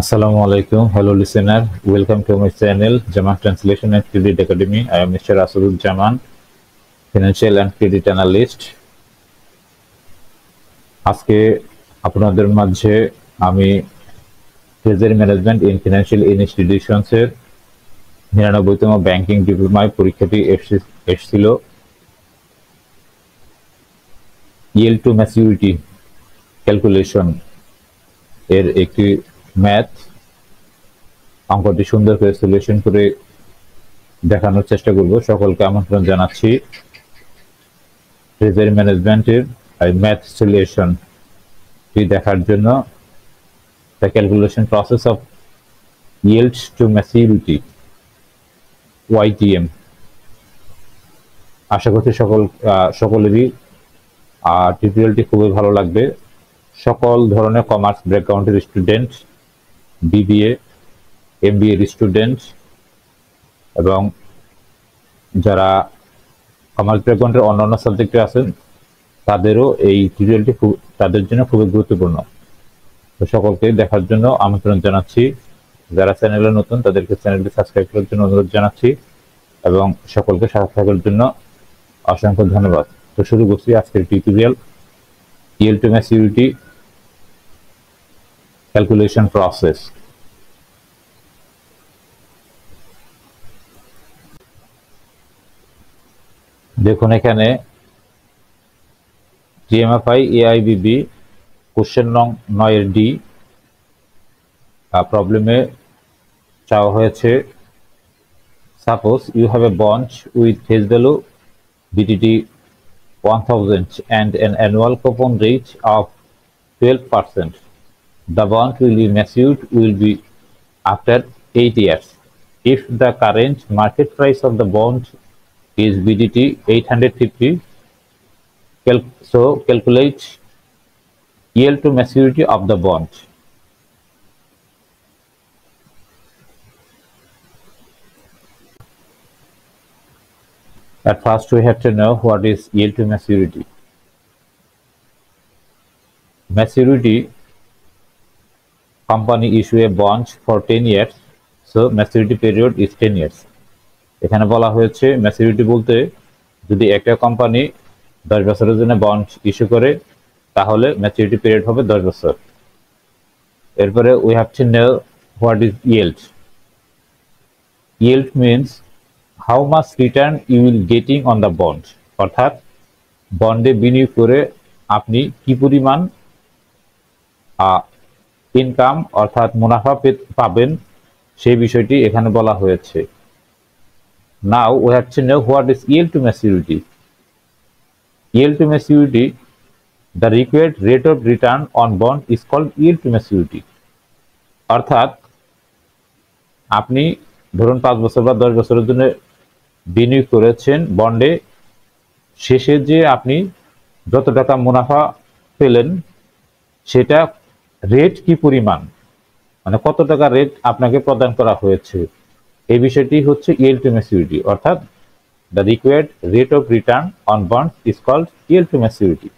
Assalamu alaikum. Hello, listener. Welcome to my channel, Jaman Translation and Credit Academy. I am Mr. Asrul Jaman, Financial and Credit Analyst. আজকে আপনাদের মাঝে আমি treasury management in financial institutions এর 99তম banking ডিপ্লোমায় পরীক্ষাটি এসেছিল। yield to maturity calculation এর একটি math অঙ্কটি সুন্দর করে সলিউশন করে দেখানোর চেষ্টা করব। সকলকে আমন্ত্রণ জানাচ্ছি ট্রেজারি ম্যানেজমেন্টের ম্যাথ সলিউশনটি দেখার জন্য। The calculation process of yield to maturity YTM। আশা করছি সকলেরই টিউটোরিয়ালটি খুবই ভালো লাগবে। সকল ধরনের কমার্স ব্যাকগ্রাউন্ডের স্টুডেন্ট, বিবিএ, এমবিএ এর স্টুডেন্ট এবং যারা কমার্স ব্যাকগ্রাউন্ডের অন্যান্য সাবজেক্টে আছেন তাদেরও এই টিউটোরিয়ালটি তাদের জন্য খুবই গুরুত্বপূর্ণ। তো সকলকে দেখার জন্য আমন্ত্রণ জানাচ্ছি। যারা চ্যানেলে নতুন তাদেরকে চ্যানেলটি সাবস্ক্রাইব করার জন্য অনুরোধ জানাচ্ছি এবং সকলকে সাথে থাকার জন্য অসংখ্য ধন্যবাদ। তো শুরু করছি আজকের tutorial, yield to maturity calculation process। দেখুন এখানে GMFI AIBB কোশ্চেন নং 9 এর ডি প্রবলেমে চাওয়া হয়েছে, suppose you have a bond with face value BTT 1000 and an annual coupon rate of 12%. The bond will be matured after 8 years. If the current market price of the bond is BTT 850, so calculate yield to maturity of the bond. At first we have to know what is yield to maturity. Maturity, company issue a bond for 10 years, so maturity period is 10 years. এখানে বলা হয়েছে maturity বলতে যদি একটা company 10 বছরের জন্য bond issue করে তাহলে ম্যাচুরিটি পিরিয়ড হবে 10 বছর। এরপরে we have to know what is yield. Yield means how much return you will getting on the bond, অর্থাৎ বন্ডে বিনিয়োগ করে আপনি কি পরিমাণ ইনকাম অর্থাৎ মুনাফা পাবেন সেই বিষয়টি এখানে বলা হয়েছে। Now we have to know what is yield to maturity. Yield to maturity, the required rate of return on bond is called yield to maturity. অর্থাৎ আপনি ধরুন 5 বছর বা 10 বছরের জন্য বিনিয়োগ করেছেন বন্ডে, শেষে যে আপনি যত টাকা মুনাফা পেলেন সেটা রেট কি পরিমাণ, মানে কত টাকা রেট আপনাকে প্রদান করা হয়েছে, এই বিষয়টি হচ্ছে yield to maturity, অর্থাৎ the required rate of return on bonds is called yield to maturity।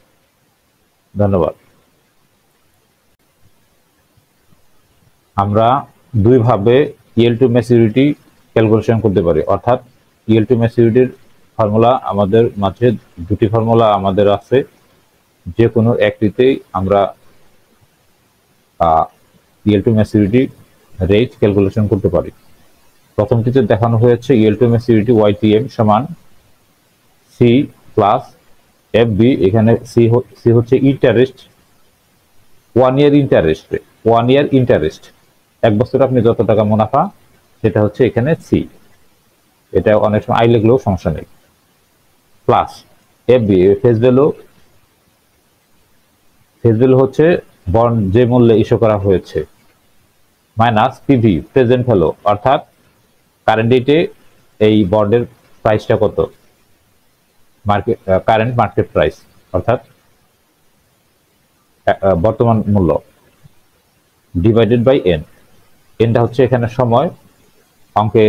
ধন্যবাদ। আমরা দুইভাবে yield to maturity ক্যালকুলেশন করতে পারি, অর্থাৎ yield to maturity এর ফর্মুলা আমাদের মাঝে দুটি ফর্মুলা আমাদের আছে, যে কোনো একটিতেই আমরা yield to maturity rate calculation করতে পারি। প্রথমটিতে দেখানো হয়েছে yield to maturity YTM সমান C প্লাস FB। এখানে C হচ্ছে ইন্টারেস্ট, 1 ইয়ার ইন্টারেস্ট, 1 বছর আপনি যত টাকা মুনাফা সেটা হচ্ছে এখানে C। এটা অনেক সময় আই লিখলেও সমস্যা নেই। প্লাস FB ফেস ভ্যালু হচ্ছে বন্ড যে মূল্যে ইস্যু করা হয়েছে, মাইনাস PV প্রেজেন্ট ভ্যালু, অর্থাৎ কারেন্ট ডেটে এই বন্ডের প্রাইসটা কত, কারেন্ট মার্কেট প্রাইস অর্থাৎ বর্তমান মূল্য, ডিভাইডেড বাই n। এনটা হচ্ছে এখানে সময়, অঙ্কে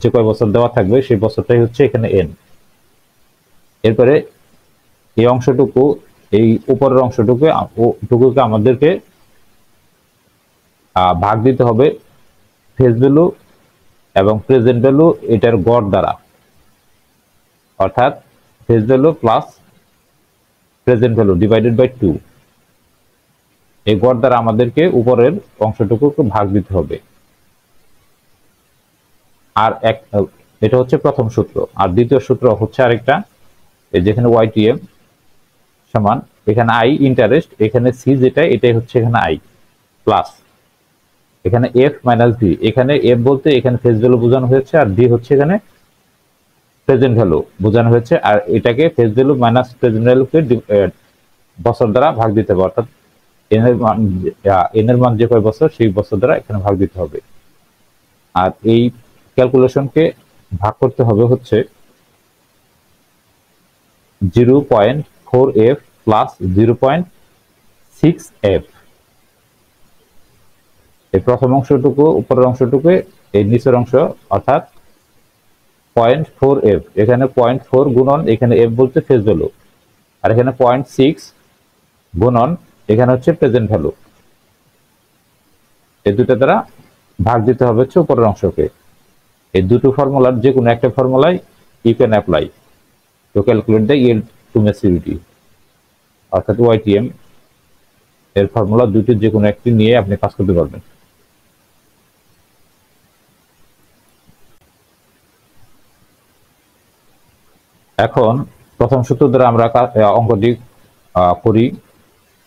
যে কয় বছর দেওয়া থাকবে সেই বছরটাই হচ্ছে এখানে n। এরপরে এই অংশটুকু, এই উপরের অংশটুকুকে আমাদেরকে ভাগ দিতে হবে ফেস ভ্যালু এবং প্রেজেন্ট ভ্যালু এটার গড় দ্বারা, অর্থাৎ face value plus present value divided by 2। এই গড় দ্বারা আমাদেরকে উপরের অংশটুকু ভাগ দিতে হবে। আর এটা হচ্ছে প্রথম সূত্র। আর দ্বিতীয় সূত্র হচ্ছে আরেকটা, যেখানে ওয়াইটিএম সমান এখানে আই ইন্টারেস্ট, এখানে সি যেটা এটাই হচ্ছে এখানে আই প্লাস এখানে এফ মাইনাস ভি। এখানে এফ বলতে এখানে ফেস ভ্যালু বোঝানো হয়েছে, আর ভি হচ্ছে এখানে প্রেজেন্ট ভ্যালু বোঝানো হয়েছে। আর এটাকে ফেস ভ্যালু মাইনাস প্রেজেন্ট ভ্যালুকে বছর দ্বারা ভাগ দিতে হবে, অর্থাৎ এন এর মান যে কয় বছর সেই বছর দ্বারা এখানে ভাগ দিতে হবে। আর এই ক্যালকুলেশনকে ভাগ করতে হবে হচ্ছে 0.4f প্লাস 0.6f। এই প্রথম অংশটুকু উপরের অংশটুকু, এই নিচের অংশ অর্থাৎ 0.4f, এখানে 0.4 গুণন এখানে f বলতে ফেস ভ্যালু, আর এখানে 0.6 গুণন এখানে হচ্ছে প্রেজেন্ট ভ্যালু। এই দুটো দ্বারা ভাগ দিতে হবে হচ্ছে উপরের অংশকে। এই দুটো ফর্মুলার যে কোনো একটা ফর্মুলায় you can apply to calculate the yield to maturity, অর্থাৎ ওয়াইটিএম এর ফর্মুলা দুটির যে কোনো একটি নিয়ে আপনি কাজ করতে পারবেন। এখন প্রথম সূত্র দ্বারা আমরা অঙ্কটি করি,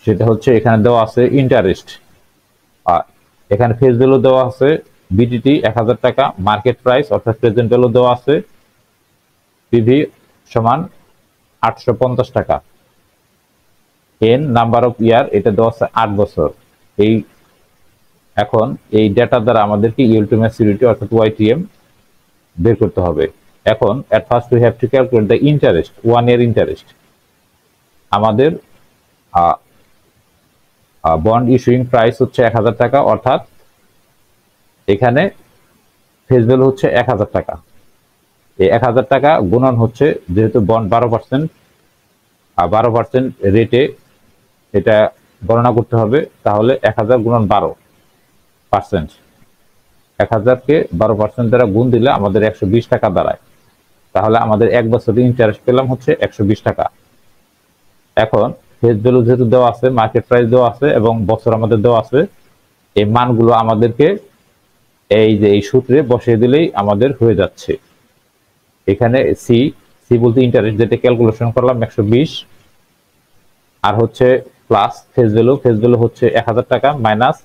সেটা হচ্ছে এখানে দেওয়া আছে ইন্টারেস্ট, এখানে ফেস ভ্যালু দেওয়া আছে বিডিটি 1000 টাকা, মার্কেট প্রাইস অর্থাৎ প্রেজেন্ট ভ্যালু দেওয়া আছে পিভি সমান 850 টাকা, এন নাম্বার অফ ইয়ার এটা দেওয়া আছে 8 বছর। এখন এই ডেটা দ্বারা আমাদেরকে ইয়েল্ড টু ম্যাচুরিটি অর্থাৎ ওয়াইটিএম বের করতে হবে। এখন at first we have to calculate the interest, 1 year interest। আমাদের বন্ড ইস্যুইং প্রাইস হচ্ছে 1000 টাকা, অর্থাৎ এখানে ফেস ভ্যালু হচ্ছে 1000 টাকা। এই 1000 টাকা গুণন হচ্ছে, যেহেতু বন্ড 12% 12% রেটে এটা গণনা করতে হবে, তাহলে 1000 গুণন 12%, 1000কে 12% দ্বারা গুণ দিলে আমাদের 120 টাকা দাঁড়ায়। তাহলে আমাদের এক বছরে ইন্টারেস্ট পেলাম হচ্ছে 120 টাকা। এখন ফেস ভ্যালু যেহেতু দেওয়া আছে, মার্কেট প্রাইস দেওয়া আছে এবং বছর আমাদের দেওয়া আছে, এই মানগুলো আমাদেরকে এই যে এই সূত্রে বসিয়ে দিলেই আমাদের হয়ে যাচ্ছে। এখানে সি বলতে ইন্টারেস্ট, যেটা ক্যালকুলেশন করলাম 120, আর হচ্ছে প্লাস ফেস ভ্যালু হচ্ছে 1000 টাকা মাইনাস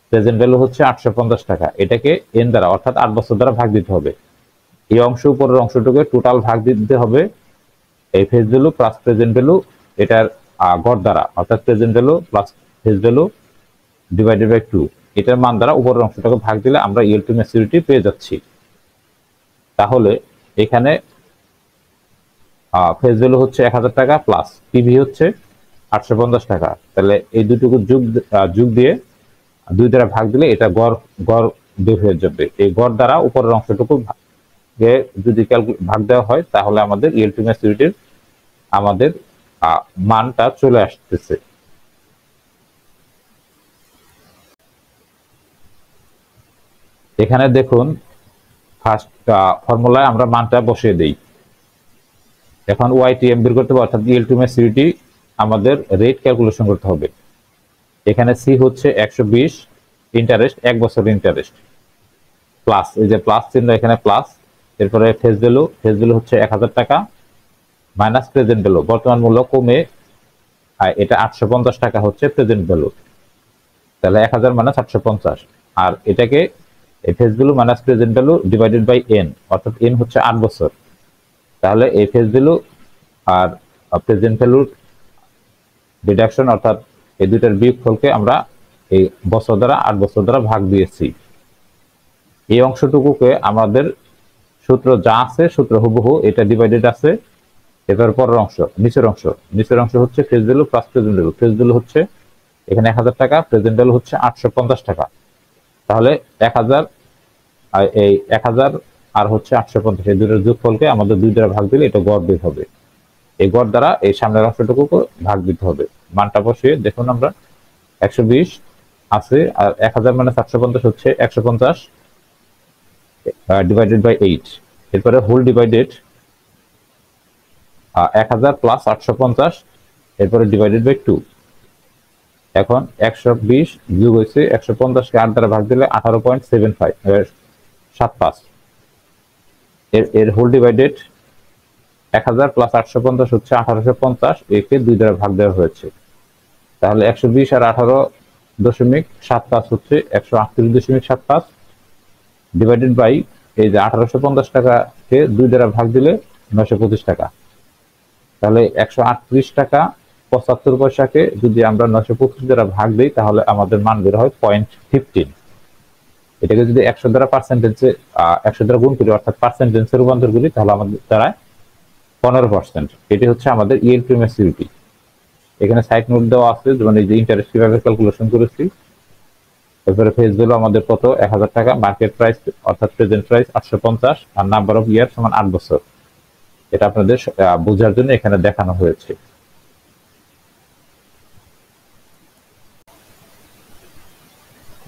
প্রেজেন্ট ভ্যালু হচ্ছে 850 টাকা। এটাকে এন দ্বারা অর্থাৎ 8 বছর দ্বারা ভাগ দিতে হবে। এই অংশ উপরের অংশটুকে টোটাল ভাগ দিতে হবে এই face value plus present value এটার গড় দ্বারা, অর্থাৎ present value plus face value divided by 2, এটার মান দ্বারা উপরের অংশটাকে ভাগ দিলে আমরা ইয়েল্ড টু ম্যাচুরিটি পেয়ে যাচ্ছি। তাহলে এখানে ফেস ভ্যালু হচ্ছে 1000 টাকা প্লাস পিভি হচ্ছে 850 টাকা। তাহলে এই দুটুকু যোগ দিয়ে 2 দ্বারা ভাগ দিলে এটা গড় বের হয়ে যাবে। এই গড় দ্বারা উপরের অংশটুকু যদি ভাগ দেওয়া হয়, তাহলে আমাদের ইয়েল্ড টু ম্যাচুরিটির আমাদের মানটা চলে আসতেছে। এখানে দেখুন ফার্স্ট ফর্মুলায় আমরা মানটা বসিয়ে দেই। এখন ওয়াইটিএম বের করতে হবে, অর্থাৎ ইয়েল্ড টু ম্যাচুরিটি আমাদের রেট ক্যালকুলেশন করতে হবে। এখানে সি হচ্ছে 120 ইন্টারেস্ট, 1 বছর ইন্টারেস্ট প্লাস এই যে প্লাস চিহ্ন এখানে প্লাস, এরপরে ফেস ভ্যালু হচ্ছে 1000 টাকা মাইনাস প্রেজেন্ট ভ্যালু, বর্তমান মূল্য কমে এটা 850 টাকা হচ্ছে প্রেজেন্ট ভ্যালু। তাহলে 1000 মাইনাস 850, আর এটাকে face value minus present value divided by n, অর্থাৎ এন হচ্ছে 8 বছর। তাহলে এই ফেস ভ্যালু আর প্রেজেন্ট ভ্যালুর ডিডাকশন, অর্থাৎ এই দুইটার বিয়োগফলকে আমরা এই বছর দ্বারা 8 বছর দ্বারা ভাগ দিয়েছি। এই অংশটুকুকে আমাদের সূত্র যা আছে সূত্র হুবহু এটা ডিভাইডেড আছে। এবার পরের অংশ নিচের অংশ হচ্ছে face value plus present value. Face value হচ্ছে এখানে 1000 টাকা, প্রেজেন্ট ভ্যালু হচ্ছে 850 টাকা। তাহলে 1000 এই 1000 আর হচ্ছে 850, এই দুটোর যোগফলকে আমাদের 2 দ্বারা ভাগ দিলে এটা গড় বের হবে। এই গড় দ্বারা এই সামনের অংশটুকু ভাগ দিতে হবে। মানটা বসিয়ে দেখুন আমরা 120 আছে, আর 1000 - 750 হচ্ছে 150 ডিভাইডেড বাই 8। এরপরে হোল ডিভাইডেড 1000 প্লাস 850, এরপরে ডিভাইডেড বাই 2। এখন 120 যোগ হয়েছে 150 কে 8 দ্বারা ভাগ দিলে 18.75 এর হোল ডিভাইডেড 1000 প্লাস 850 হচ্ছে 1850, একে 2 দ্বারা ভাগ দেওয়া হয়েছে। তাহলে 120 আর 18.75 হচ্ছে 138.75 ডিভাইডেড বাই এই যে 1850 টাকাকে 2 দ্বারা ভাগ দিলে 925 টাকা। তাহলে 138 টাকা 75 পয়সাকে যদি আমরা 925 দ্বারা ভাগ দিই তাহলে আমাদের মান বের হয় 0.15। এটাকে যদি 100 দ্বারা পার্সেন্টেজে 100 দ্বারা গুণ করি অর্থাৎ পার্সেন্টেজে রূপান্তর করি তাহলে আমাদের দ্বারা 15%। এটি হচ্ছে আমাদের ইয়েল টু ম্যাচুরিটি। এখানে সাইড নোট দেওয়া আছে, যেমন এই যে ইন্টারেস্ট কিভাবে ক্যালকুলেশন করেছি। এরপরে ফেস ভ্যালু আমাদের কত 1000 টাকা, মার্কেট প্রাইস অর্থাৎ প্রেজেন্ট প্রাইস 850, আর নাম্বার অফ ইয়ার সমান 8 বছর। এটা আপনাদের বোঝার জন্য এখানে দেখানো হয়েছে।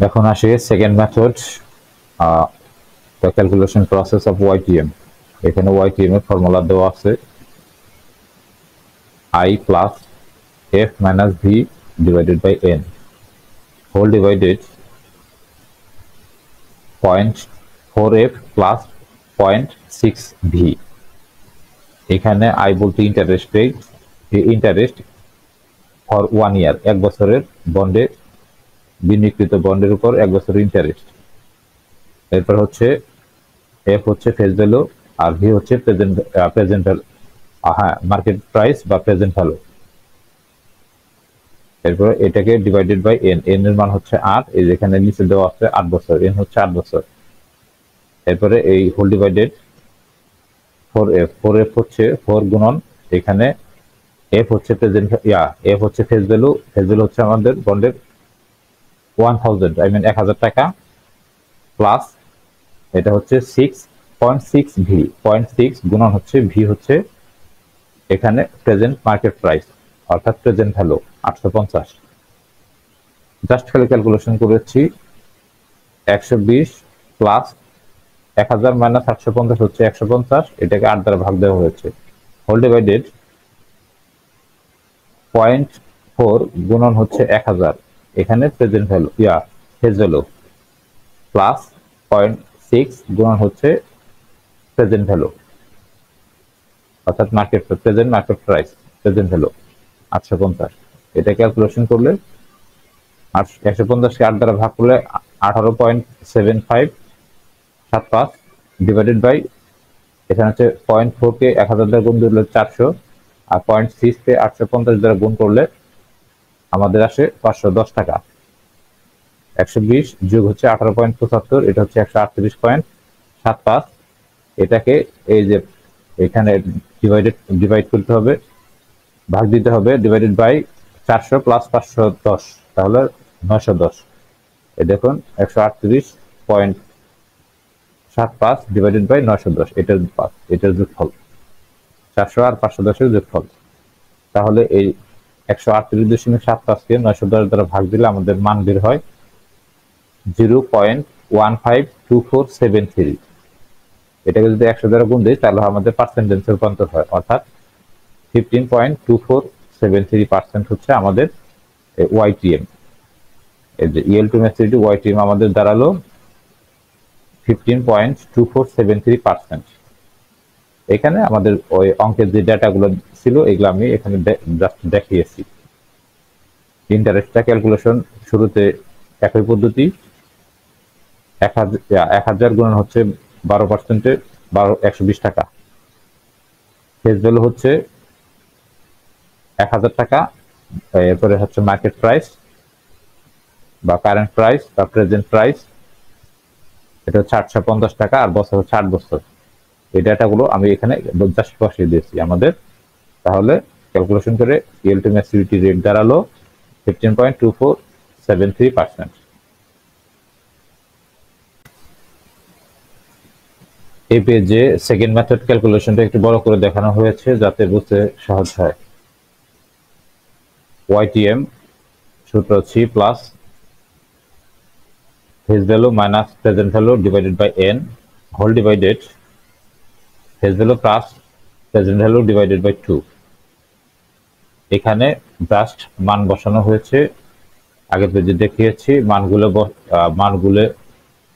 এখন আসে second method, the calculation process of YTM. এখানে ওয়াইটিএম এর ফর্মুলা দেওয়া আছে I plus f minus v divided by n whole divided 0.4f plus 0.6v। এখানে I বলতে ইন্টারেস্ট রেট, ইন্টারেস্ট ফর 1 ইয়ার, 1 বছরের বন্ডে বিনিয়োগকৃত বন্ডের উপর 1 বছরের ইন্টারেস্ট। এরপর হচ্ছে f হচ্ছে ফেস ভ্যালু, আর v হচ্ছে প্রেজেন্ট মার্কেট প্রাইস বা প্রেজেন্ট ভ্যালু। এরপর এটাকে ডিভাইডেড বাই n, n এর মান হচ্ছে 8, এই যেখানে নিচে দেওয়া আছে 8 বছর, n হচ্ছে 8 বছর। এরপরে এই হোল ডিভাইডেড 4f, 4f হচ্ছে 4 গুণন এখানে f হচ্ছে প্রেজেন্ট f হচ্ছে ফেস ভ্যালু, ফেস ভ্যালু হচ্ছে আমাদের বন্ডের 1000 1000 টাকা, প্লাস এটা হচ্ছে 6.6v, 0.6 গুণন হচ্ছে v হচ্ছে এখানে প্রেজেন্ট মার্কেট প্রাইস অর্থাৎ প্রেজেন্ট ভ্যালু 850। জাস্ট খালি ক্যালকুলেশন করেছি। 120 প্লাস 1000 মাইনাস 850 হচ্ছে 150, এটাকে 8 দ্বারা ভাগ দেওয়া হয়েছে। হোল ডিভাইডেড 0.4 গুণন হচ্ছে 1000 এখানে present value face value, plus 0.6 গুণন হচ্ছে প্রেজেন্ট ভ্যালু অর্থাৎ present market price present value 850। এটা ক্যালকুলেশন করলে 150 কে 8 দ্বারা ভাগ করলে 18.75 ডিভাইডেড বাই এখানে হচ্ছে 0.4 কে 1000 দ্বারা গুণ করলে 400, আর 0.6 কে 850 দ্বারা গুণ করলে আমাদের আসে 510 টাকা। 120 যোগ হচ্ছে 18.75, এটা হচ্ছে 138.75। এটাকে এই যে এখানে ডিভাইড করতে হবে, ভাগ দিতে হবে, ডিভাইডেড বাই 400 প্লাস 510 তাহলে 910। এই দেখুন 138.75 ডিভাইডেড বাই 910, এটার যোগফল 400 আর 510 এর যোগফল। তাহলে এই 138.75 কে 910 দ্বারা ভাগ দিলে আমাদের মান বের হয় 0.152473। এটাকে যদি 100 দ্বারা গুণ দিই তাহলে আমাদের পার্সেন্টেজে রূপান্তর হয়, অর্থাৎ 15.2473% হচ্ছে আমাদের ওয়াইটিএম। এই যে ইয়েল টু ম্যাচুরিটি ওয়াইটিএম আমাদের দাঁড়ালো 15.2473%। এখানে আমাদের ওই অঙ্কের যে ডাটাগুলো ছিল এগুলো আমি এখানে জাস্ট দেখিয়েছি। ইন্টারেস্টটা ক্যালকুলেশন শুরুতে একই পদ্ধতি, 1000 গুণন হচ্ছে 12%, 120 টাকা। ফেস ভ্যালু হচ্ছে 1000 টাকা, এরপরে হচ্ছে মার্কেট প্রাইস বা কারেন্ট প্রাইস বা প্রেজেন্ট প্রাইস, এটা হচ্ছে 850 টাকা, আর বছর হচ্ছে 8 বছর। এই ডাটাগুলো আমি এখানে জাস্ট বসিয়ে দিয়েছি আমাদের। তাহলে ক্যালকুলেশন করে ইয়েল টু ম্যাচুরিটি রেট দাঁড়ালো 15.2473%। এই পেজে সেকেন্ড মেথড ক্যালকুলেশনটা একটু বড় করে দেখানো হয়েছে যাতে বুঝতে সহজ হয়। ওয়াইটিএম সূত্র C plus face value minus present value divided by n whole divided face value plus present value divided by 2। এখানে জাস্ট মান বসানো হয়েছে, আগের পেজে দেখিয়েছি।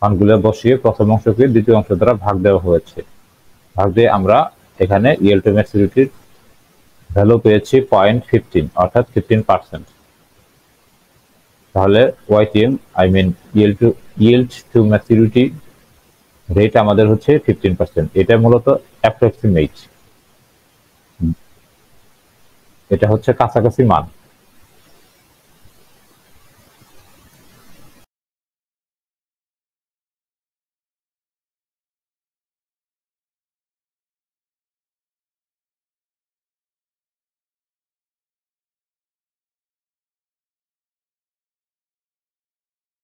মানগুলো বসিয়ে প্রথম অংশকে দ্বিতীয় অংশ দ্বারা ভাগ দেওয়া হয়েছে। ভাগ দিয়ে আমরা এখানে yield to maturity ভ্যালু পেয়েছি 0.15 অর্থাৎ 15%। তাহলে YTM yield to maturity rate আমাদের হচ্ছে 15%। এটা মূলত অ্যাপ্রক্সিমেট, এটা হচ্ছে কাছাকাছি মান।